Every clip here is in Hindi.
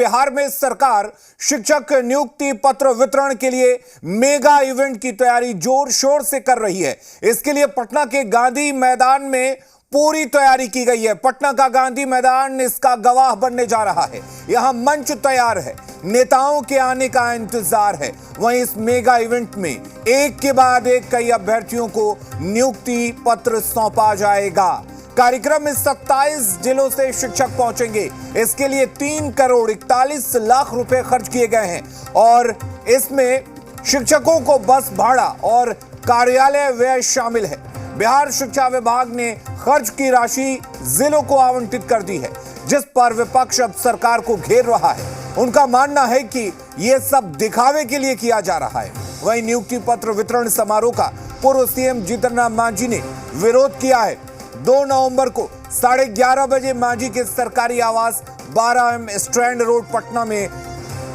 बिहार में सरकार शिक्षक नियुक्ति पत्र वितरण के लिए मेगा इवेंट की तैयारी जोर शोर से कर रही है। इसके लिए पटना के गांधी मैदान में पूरी तैयारी की गई है। पटना का गांधी मैदान इसका गवाह बनने जा रहा है। यहां मंच तैयार है, नेताओं के आने का इंतजार है। वहीं इस मेगा इवेंट में एक के बाद एक कई अभ्यर्थियों को नियुक्ति पत्र सौंपा जाएगा। कार्यक्रम में 27 जिलों से शिक्षक पहुंचेंगे। इसके लिए 3 करोड़ 41 लाख रुपए खर्च किए गए हैं और इसमें शिक्षकों को बस भाड़ा और कार्यालय व्यय शामिल है। बिहार शिक्षा विभाग ने खर्च की राशि जिलों को आवंटित कर दी है, जिस पर विपक्ष अब सरकार को घेर रहा है। उनका मानना है कि यह सब दिखावे के लिए किया जा रहा है। वहीं नियुक्ति पत्र वितरण समारोह का पूर्व सीएम जीतन राम मांझी ने विरोध किया है। 2 नवंबर को 11:30 बजे मांझी के सरकारी आवास 12M स्ट्रैंड रोड पटना में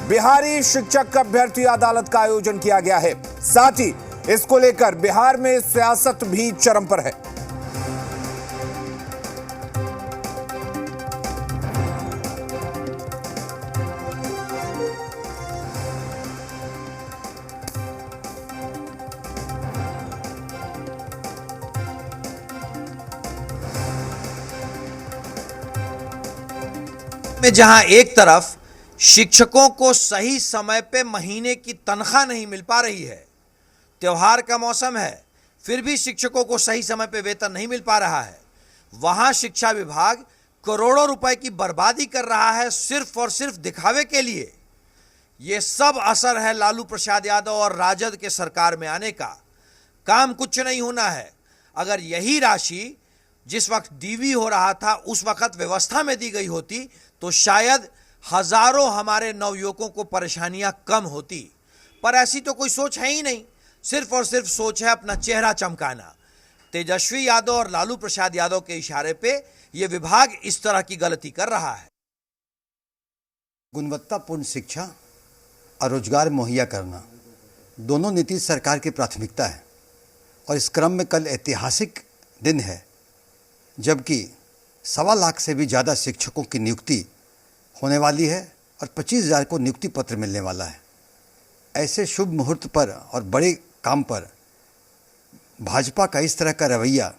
बिहारी शिक्षक अभ्यर्थी अदालत का आयोजन किया गया है। साथ ही इसको लेकर बिहार में सियासत भी चरम पर है। में जहां एक तरफ शिक्षकों को सही समय पे महीने की तनख्वाह नहीं मिल पा रही है, त्योहार का मौसम है, फिर भी शिक्षकों को सही समय पे वेतन नहीं मिल पा रहा है, वहां शिक्षा विभाग करोड़ों रुपए की बर्बादी कर रहा है सिर्फ और सिर्फ दिखावे के लिए। यह सब असर है लालू प्रसाद यादव और राजद के सरकार में आने का। काम कुछ नहीं होना है। अगर यही राशि जिस वक्त डीवी हो रहा था उस वक्त व्यवस्था में दी गई होती तो शायद हजारों हमारे नवयुवकों को परेशानियां कम होती, पर ऐसी तो कोई सोच है ही नहीं। सिर्फ और सिर्फ सोच है अपना चेहरा चमकाना। तेजस्वी यादव और लालू प्रसाद यादव के इशारे पे यह विभाग इस तरह की गलती कर रहा है। गुणवत्तापूर्ण शिक्षा और रोजगार मुहैया करना दोनों नीतीश सरकार की प्राथमिकता है और इस क्रम में कल ऐतिहासिक दिन है जबकि 1.25 लाख से भी ज़्यादा शिक्षकों की नियुक्ति होने वाली है और 25,000 को नियुक्ति पत्र मिलने वाला है। ऐसे शुभ मुहूर्त पर और बड़े काम पर भाजपा का इस तरह का रवैया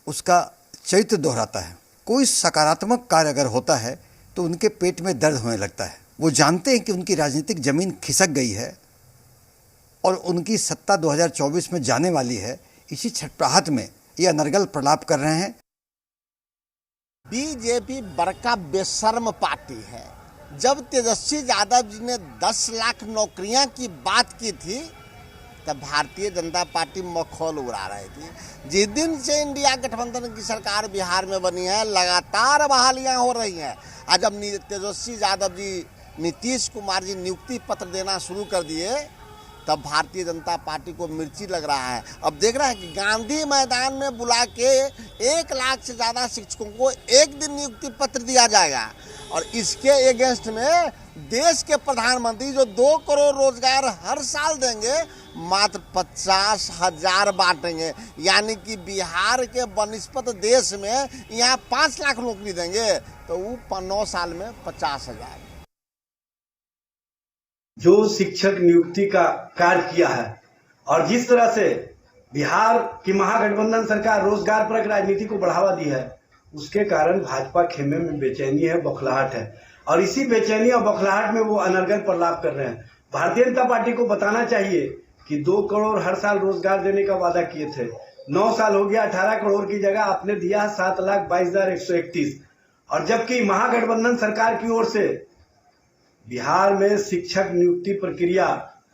उसका चरित्र दोहराता है। कोई सकारात्मक कार्य अगर होता है तो उनके पेट में दर्द होने लगता है। वो जानते हैं कि उनकी राजनीतिक जमीन खिसक गई है और उनकी सत्ता 2024 में जाने वाली है। इसी छटपटाहट में ये अनर्गल प्रलाप कर रहे हैं। बीजेपी बड़का बेशर्म पार्टी है। जब तेजस्वी यादव जी ने 10 लाख नौकरियां की बात की थी तब भारतीय जनता पार्टी मखौल उड़ा रही थी। जिस दिन से इंडिया गठबंधन की सरकार बिहार में बनी है लगातार बहालियां हो रही हैं। आज जब तेजस्वी यादव जी नीतीश कुमार जी नियुक्ति पत्र देना शुरू कर दिए तब भारतीय जनता पार्टी को मिर्ची लग रहा है। अब देख रहा है कि गांधी मैदान में बुला के 1 लाख से ज़्यादा शिक्षकों को एक दिन नियुक्ति पत्र दिया जाएगा और इसके अगेंस्ट में देश के प्रधानमंत्री जो 2 करोड़ रोजगार हर साल देंगे मात्र 50,000 बांटेंगे। यानी कि बिहार के बनिस्पत देश में यहाँ 5 लाख नौकरी देंगे तो वो 9 साल में 50,000। जो शिक्षक नियुक्ति का कार्य किया है और जिस तरह से बिहार की महागठबंधन सरकार रोजगार परक राजनीति को बढ़ावा दी है उसके कारण भाजपा खेमे में बेचैनी है, बौखलाहट है और इसी बेचैनी और बौखलाहट में वो अनर्गल प्रलाप कर रहे हैं। भारतीय जनता पार्टी को बताना चाहिए कि 2 करोड़ हर साल रोजगार देने का वादा किए थे। 9 साल हो गया, 18 करोड़ की जगह आपने दिया 7,22,131 और जबकि महागठबंधन सरकार की ओर से बिहार में शिक्षक नियुक्ति प्रक्रिया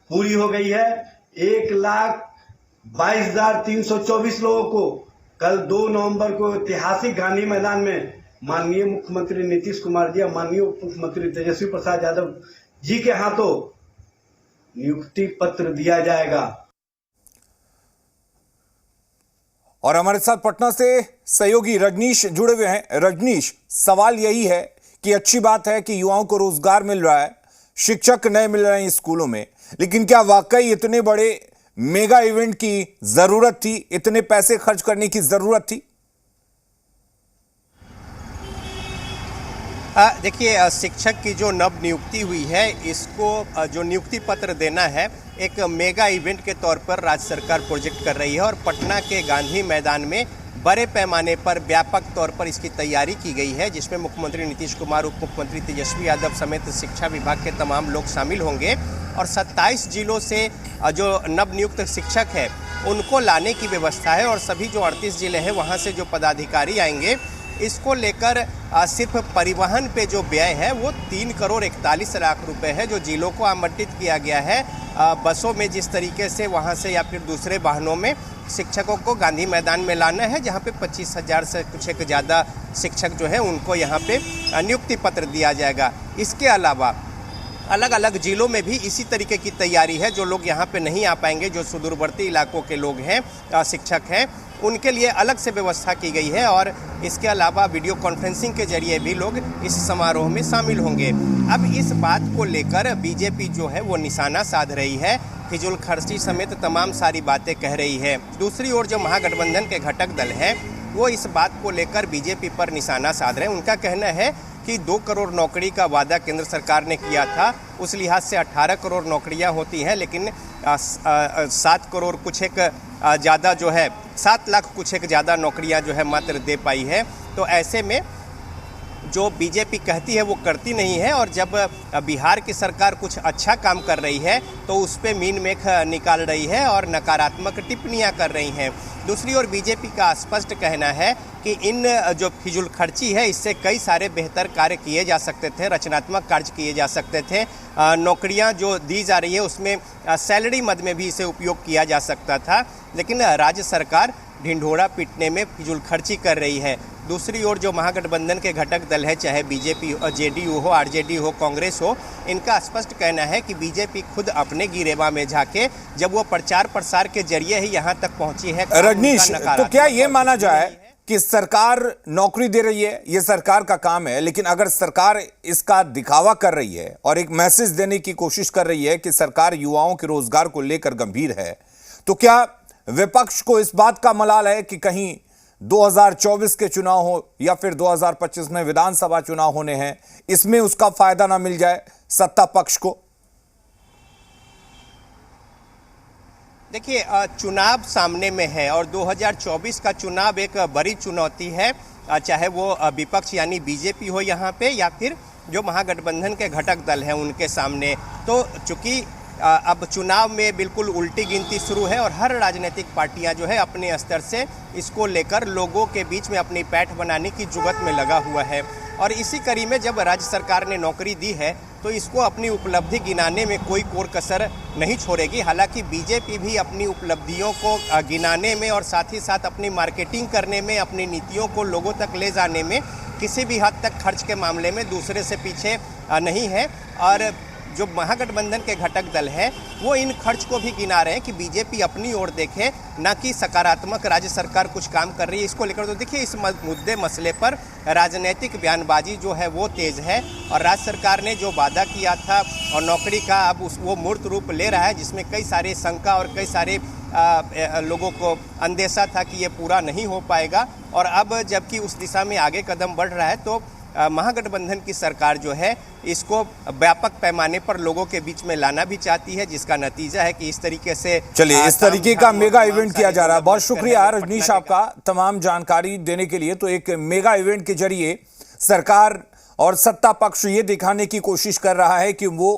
पूरी हो गई है। 1,22,324 लोगों को कल 2 नवंबर को ऐतिहासिक गांधी मैदान में माननीय मुख्यमंत्री नीतीश कुमार जी और माननीय उप मुख्यमंत्री तेजस्वी प्रसाद यादव जी के हाथों नियुक्ति पत्र दिया जाएगा। और हमारे साथ पटना से सहयोगी रजनीश जुड़े हुए हैं। रजनीश, सवाल यही है कि अच्छी बात है कि युवाओं को रोजगार मिल रहा है, शिक्षक नए मिल रहे हैं स्कूलों में, लेकिन क्या वाकई इतने बड़े मेगा इवेंट की जरूरत थी? इतने पैसे खर्च करने की जरूरत थी? देखिए, शिक्षक की जो नव नियुक्ति हुई है, इसको जो नियुक्ति पत्र देना है, एक मेगा इवेंट के तौर पर राज्य सरकार प्रोजेक्ट कर रही है और पटना के गांधी मैदान में बड़े पैमाने पर व्यापक तौर पर इसकी तैयारी की गई है, जिसमें मुख्यमंत्री नीतीश कुमार, उप मुख्यमंत्री तेजस्वी यादव समेत शिक्षा विभाग के तमाम लोग शामिल होंगे और 27 जिलों से जो नवनियुक्त शिक्षक है उनको लाने की व्यवस्था है और सभी जो 38 जिले हैं वहाँ से जो पदाधिकारी आएंगे, इसको लेकर सिर्फ परिवहन पे जो व्यय है वो 3,41,00,000 रुपए है, जो जिलों को आवंटित किया गया है। बसों में जिस तरीके से वहाँ से या फिर दूसरे वाहनों में शिक्षकों को गांधी मैदान में लाना है, जहाँ पे 25,000 से कुछ एक ज़्यादा शिक्षक जो है उनको यहाँ पे नियुक्ति पत्र दिया जाएगा। इसके अलावा अलग अलग जिलों में भी इसी तरीके की तैयारी है। जो लोग यहाँ पे नहीं आ पाएंगे, जो सुदूरवर्ती इलाकों के लोग हैं, शिक्षक हैं, उनके लिए अलग से व्यवस्था की गई है और इसके अलावा वीडियो कॉन्फ्रेंसिंग के जरिए भी लोग इस समारोह में शामिल होंगे। अब इस बात को लेकर बीजेपी जो है वो निशाना साध रही है, फिजूल खर्ची समेत तमाम सारी बातें कह रही है। दूसरी ओर जो महागठबंधन के घटक दल हैं वो इस बात को लेकर बीजेपी पर निशाना साध रहे हैं। उनका कहना है कि 2 करोड़ नौकरी का वादा केंद्र सरकार ने किया था, उस लिहाज से 18 करोड़ नौकरियां होती हैं, लेकिन 7 करोड़ कुछ एक ज़्यादा जो है 7 लाख कुछ एक ज़्यादा नौकरियां जो है मात्र दे पाई है। तो ऐसे में जो बीजेपी कहती है वो करती नहीं है और जब बिहार की सरकार कुछ अच्छा काम कर रही है तो उस पर मीन मेख निकाल रही है और नकारात्मक टिप्पणियां कर रही हैं। दूसरी ओर बीजेपी का स्पष्ट कहना है कि इन जो फिजूल खर्ची है इससे कई सारे बेहतर कार्य किए जा सकते थे, रचनात्मक कार्य किए जा सकते थे। नौकरियां जो दी जा रही है उसमें सैलरी मद में भी इसे उपयोग किया जा सकता था, लेकिन राज्य सरकार ढिंढोरा पीटने में फिजूल खर्ची कर रही है। दूसरी ओर जो महागठबंधन के घटक दल है, चाहे बीजेपी, जेडीयू हो, आरजेडी हो, कांग्रेस हो, इनका स्पष्ट कहना है कि बीजेपी खुद अपने गिरेबा में झाके, जब वो प्रचार प्रसार के जरिए ही यहाँ तक पहुंची है। रजनीश, तो क्या ये माना जाए कि सरकार नौकरी दे रही है, ये सरकार का काम है, लेकिन अगर सरकार इसका दिखावा कर रही है और एक मैसेज देने की कोशिश कर रही है कि सरकार युवाओं के रोजगार को लेकर गंभीर है, तो क्या विपक्ष को इस बात का मलाल है कि कहीं 2024 के चुनाव हो या फिर 2025 में विधानसभा चुनाव होने हैं, इसमें उसका फायदा ना मिल जाए सत्ता पक्ष को? देखिए, चुनाव सामने में है और 2024 का चुनाव एक बड़ी चुनौती है, चाहे वो विपक्ष यानी बीजेपी हो यहाँ पे या फिर जो महागठबंधन के घटक दल हैं उनके सामने। तो चूंकि अब चुनाव में बिल्कुल उल्टी गिनती शुरू है और हर राजनीतिक पार्टियां जो है अपने स्तर से इसको लेकर लोगों के बीच में अपनी पैठ बनाने की जुगत में लगा हुआ है और इसी कड़ी में जब राज्य सरकार ने नौकरी दी है तो इसको अपनी उपलब्धि गिनाने में कोई कोर कसर नहीं छोड़ेगी। हालांकि बीजेपी भी अपनी उपलब्धियों को गिनाने में और साथ ही साथ अपनी मार्केटिंग करने में, अपनी नीतियों को लोगों तक ले जाने में किसी भी हद तक खर्च के मामले में दूसरे से पीछे नहीं है। और जो महागठबंधन के घटक दल हैं वो इन खर्च को भी गिना रहे हैं कि बीजेपी अपनी ओर देखे, ना कि सकारात्मक राज्य सरकार कुछ काम कर रही है इसको लेकर। तो देखिए, इस मुद्दे मसले पर राजनीतिक बयानबाजी जो है वो तेज है और राज्य सरकार ने जो वादा किया था और नौकरी का अब वो मूर्त रूप ले रहा है, जिसमें कई सारे शंका और कई सारे लोगों को अंदेशा था कि ये पूरा नहीं हो पाएगा और अब जबकि उस दिशा में आगे कदम बढ़ रहा है तो महागठबंधन की सरकार जो है इसको व्यापक पैमाने पर लोगों के बीच में लाना भी चाहती है, जिसका नतीजा है कि इस तरीके से चलिए इस तरीके का मेगा इवेंट किया जा रहा है। बहुत शुक्रिया रजनीश आपका तमाम जानकारी देने के लिए। तो एक मेगा इवेंट के जरिए सरकार और सत्ता पक्ष ये दिखाने की कोशिश कर रहा है कि वो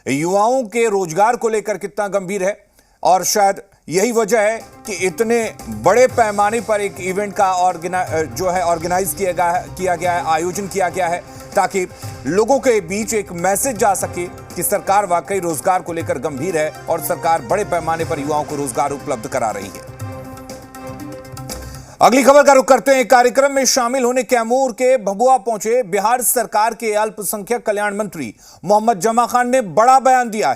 युवाओं के रोजगार को लेकर कितना गंभीर है और शायद यही वजह है कि इतने बड़े पैमाने पर एक इवेंट का ऑर्गेनाइज किया गया है, आयोजन किया गया है, ताकि लोगों के बीच एक मैसेज जा सके कि सरकार वाकई रोजगार को लेकर गंभीर है और सरकार बड़े पैमाने पर युवाओं को रोजगार उपलब्ध करा रही है। अगली खबर का रुख करते हैं। कार्यक्रम में शामिल होने कैमूर के भभुआ पहुंचे बिहार सरकार के अल्पसंख्यक कल्याण मंत्री मोहम्मद जमा खान ने बड़ा बयान दिया